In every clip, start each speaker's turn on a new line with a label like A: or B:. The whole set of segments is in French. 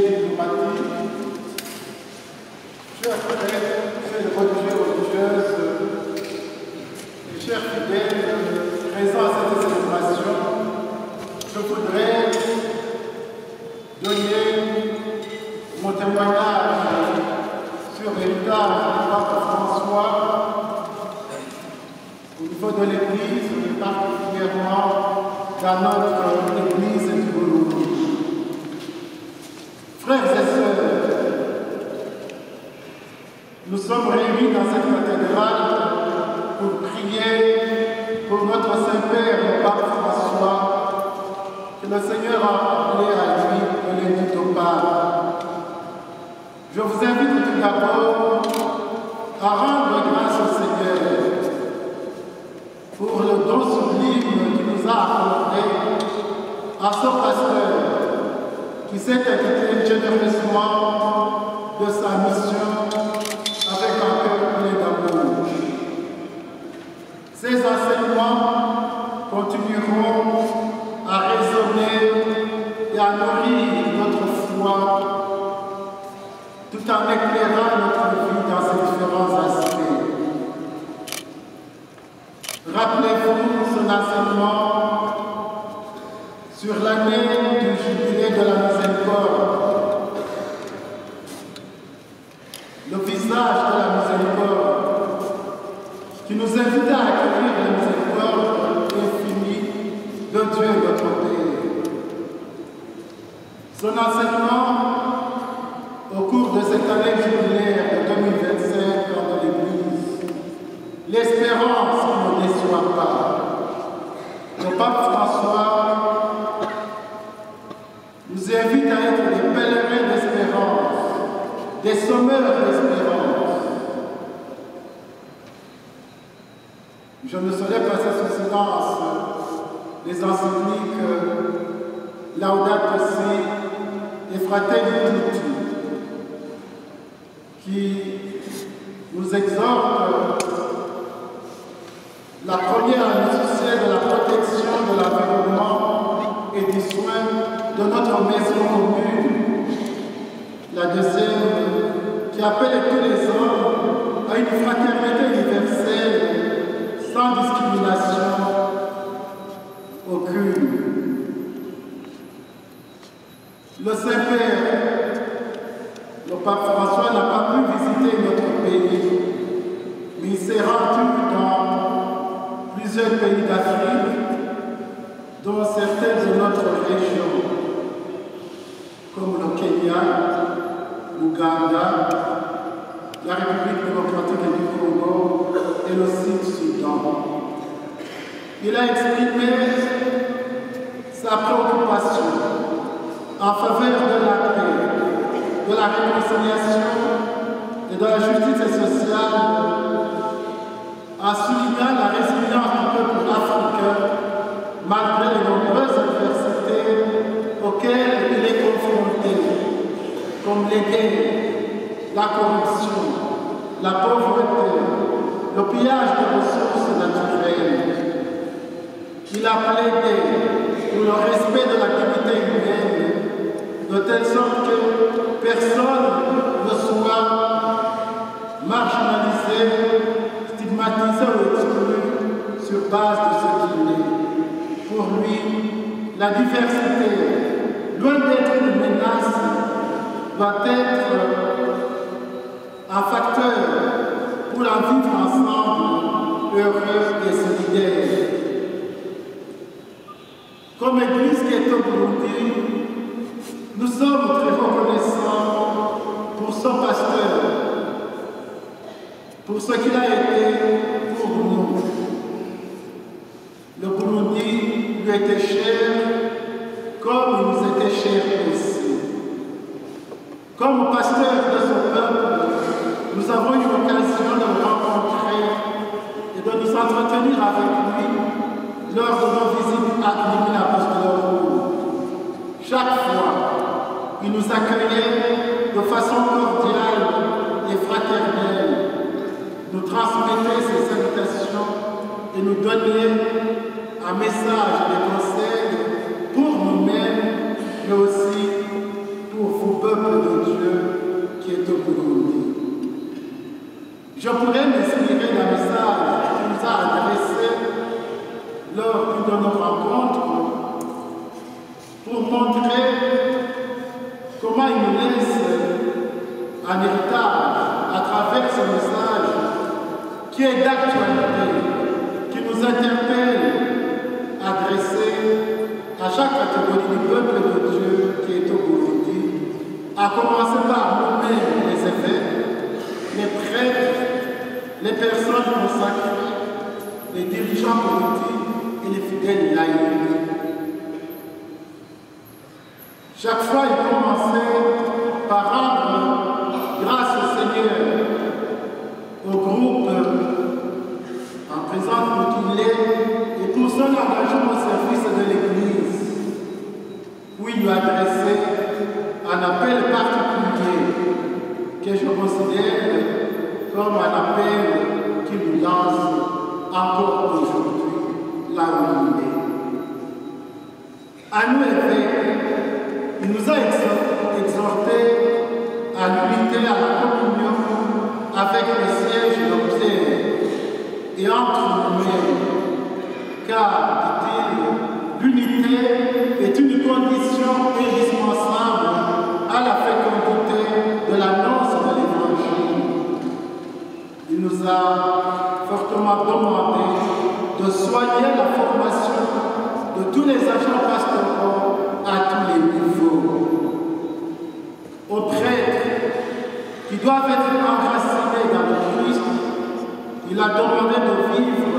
A: diplomatique, chers collègues, chers religieux, religieuses, et chers fidèles présents à cette célébration, je voudrais donner mon témoignage sur l'héritage du pape François au niveau de l'Église, mais particulièrement dans notre Église du Burundi. Frères et sœurs, nous sommes réunis dans cette cathédrale pour prier pour notre Saint-Père, le pape François, que le Seigneur a appelé à lui de l'édit au pape. Je vous invite tout d'abord à rendre grâce au Seigneur pour le don sublime qu'il nous a accordé à ce pasteur qui s'est acquitté généreusement de sa mission avec un cœur plein d'amour. Ces enseignements continueront à résonner et à nourrir notre foi tout en éclairant notre vie dans ses différents aspects. Rappelez-vous son enseignement sur l'année du jubilé de la miséricorde, le visage de la miséricorde, qui nous invite à accueillir la miséricorde infinie de Dieu notre Père. Son enseignement au cours de cette année jubilaire de 2025 dans l'Église, l'espérance ne déçoit pas. Le pape François nous invite à être des pèlerins d'espérance, des sommeurs d'espérance. Je ne saurais passer sous silence les encycliques Laudato Si et Fratelli Tutti, qui nous exhortent la première à nous soucier de la protection de l'environnement et du soin de notre maison commune. La deuxième qui appelle tous les hommes à une fraternité universelle sans discrimination aucune. Le Saint-Père, le pape François, n'a pas pu visiter notre pays, mais il s'est rendu dans plusieurs pays d'Afrique, dont certains de notre région, comme le Kenya, l'Ouganda, la République démocratique du Congo et le Sud-Soudan. Il a exprimé sa préoccupation en faveur de la paix, de la réconciliation et de la justice sociale, en soulignant la résilience du peuple africain malgré les nombreuses adversités auxquelles il est confronté, comme les guerres, la corruption, la pauvreté, le pillage des ressources naturelles. Il a plaidé pour le respect de la dignité humaine, de telle sorte que personne ne soit marginalisé, stigmatisé ou exclu sur base de ce qu'il est. Pour lui, la diversité, loin d'être une menace, doit être un facteur pour en vivre ensemble, heureux et solidaires. Comme Église qui est au Burundi, nous sommes très reconnaissants pour son pasteur, pour ce qu'il a été pour nous. Le Burundi lui était cher, comme il nous était cher aussi. Comme pasteur de son peuple, nous avons eu l'occasion de le rencontrer et de nous entretenir avec lui lors de nos visites à l'Église apostolique. Chaque fois, il nous accueillait de façon cordiale et fraternelle, nous transmettait ses salutations et nous donnait un message et des conseils pour nous-mêmes, mais aussi pour vous, peuple comment il nous laisse un héritage à travers ce message qui est d'actualité, qui nous interpelle, adressé à chaque catégorie du peuple de Dieu qui est au Burundi, à commencer par nous-mêmes, les évêques, les prêtres, les personnes consacrées, les dirigeants politiques et les fidèles laïcs. Chaque fois, il commençait par rendre grâce au Seigneur, au groupe en présence pour qu'il est et pour son engagement au service de l'Église, où il lui adressait un appel particulier que je considère comme un appel qui nous lance encore aujourd'hui là où il est. À nous, évêques, il nous a exhortés à l'unité, à la communion avec le siège de Pierre et entre nous-mêmes, car, dit-il, l'unité est une condition indispensable à la fécondité de l'annonce de l'Évangile. Il nous a fortement demandé de soigner la formation de tous les agents pastoraux à tous les niveaux. Aux prêtres qui doivent être enracinés dans le Christ, il a demandé de vivre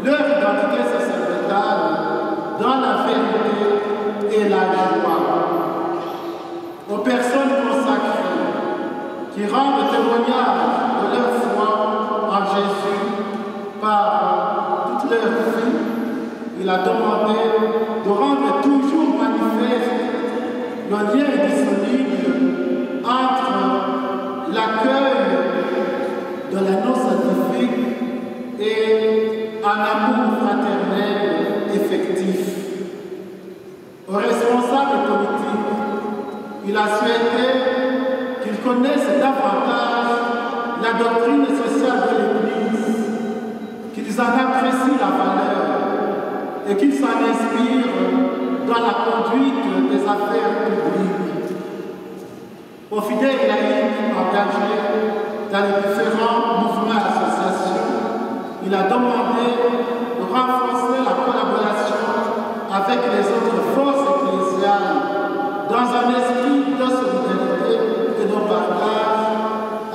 A: leur identité sacerdotale dans la vérité et la joie. Aux personnes consacrées qui rendent témoignage de leur foi en Jésus par toute leur vie, il a demandé de rendre toujours manifeste le lien indissoluble entre l'accueil de l'annonce scientifique et un amour fraternel effectif. Aux responsables politiques, il a souhaité qu'ils connaissent davantage la doctrine sociale de l'Église, qu'ils en apprécient la valeur et qu'ils s'en inspirent dans la conduite des affaires publiques. Aux fidèles laïcs engagés dans les différents mouvements et associations, il a demandé de renforcer la collaboration avec les autres forces ecclésiales dans un esprit de solidarité et de partage,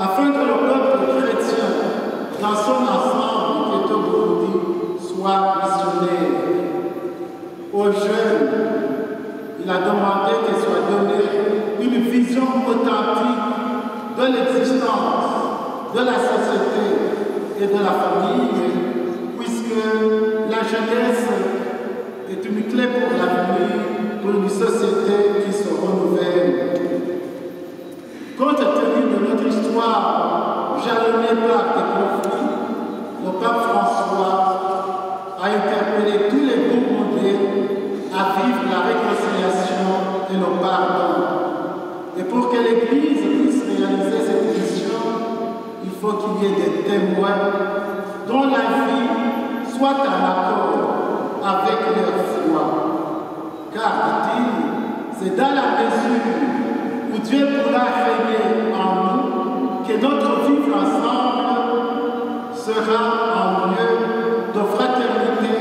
A: afin que le peuple chrétien, dans son ensemble qui est au Burundi, soit missionnaire. Aux jeunes, il a demandé qu'il soit donné une vision authentique de l'existence, de la société et de la famille, puisque la jeunesse est une clé pour l'avenir, pour une société qui se renouvelle. Compte tenu de notre histoire jalonnée par des conflits, le pape François a interpellé tous les Burundais à vivre la réconciliation et le pardon. Et pour que l'Église puisse réaliser cette mission, il faut qu'il y ait des témoins dont la vie soit en accord avec leur foi. Car, dit-il, c'est dans la mesure où Dieu pourra régner en nous que notre vivre ensemble sera en lieu de fraternité,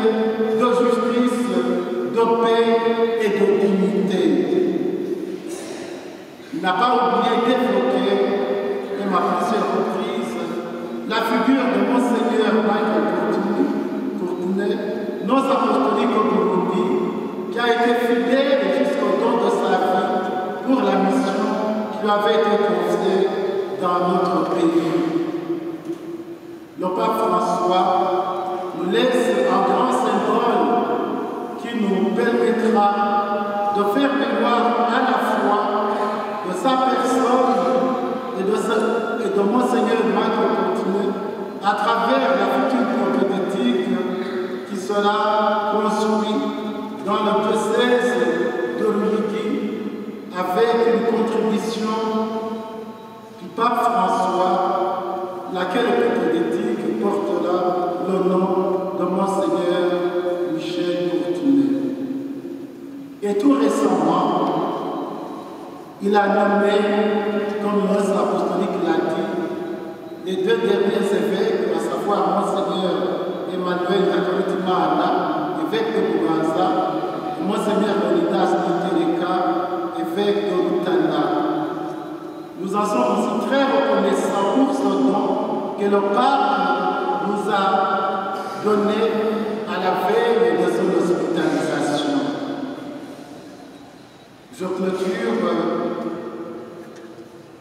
A: de justice, de paix et de dignité. Il n'a pas oublié d'évoquer, comme à plusieurs reprises, la figure de Monseigneur Michael Courtenay, nos apostoliques au Burundi, qui a été fidèle jusqu'au don de sa vie pour la mission qui lui avait été confiée dans notre pays. Le pape François nous laisse un grand symbole qui nous permettra de faire mémoire à la fois de sa personne et de Monseigneur Michael Courtenay à travers la future prophétique qui sera construite dans le diocèse de Ruligi avec une contribution du pape François, laquelle prophétique portera le nom de Monseigneur Michel Courtenay. Et tout récemment, Il a nommé, comme l'Os apostolique l'a dit, les deux derniers évêques, à savoir Monseigneur Emmanuel Nakaritimana, évêque de Bouganza, et Monseigneur Leonidas Mutereka, évêque de Rutanda. Nous en sommes aussi très reconnaissants pour ce don que le pape nous a donné à la veille de son hospitalisation. Je clôture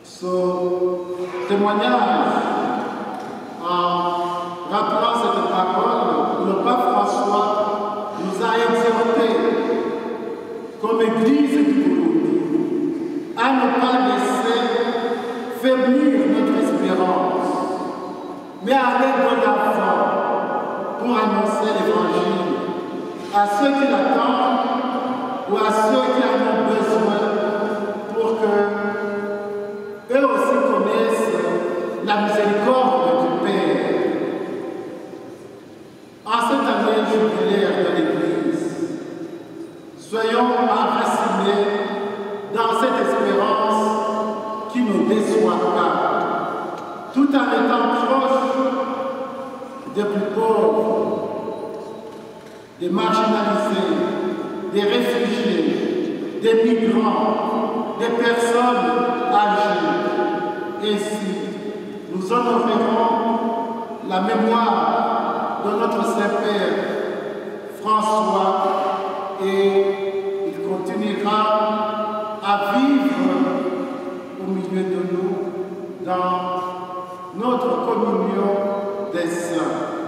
A: ce témoignage en rappelant cette parole où le pape François nous a exhortés comme Église du Burundi à ne pas laisser faiblir notre espérance, mais à aller de l'avant pour annoncer l'Évangile à ceux qui l'attendent ou à ceux qui en ont besoin pour que eux aussi connaissent la miséricorde du Père. En cette année jubilaire de l'Église, soyons enracinés dans cette espérance qui ne déçoit pas, tout en étant proches des plus pauvres, des marginalisés, des réfugiés, des migrants, des personnes âgées. Ainsi, nous honorerons la mémoire de notre Saint-Père François et il continuera à vivre au milieu de nous dans notre communion des saints.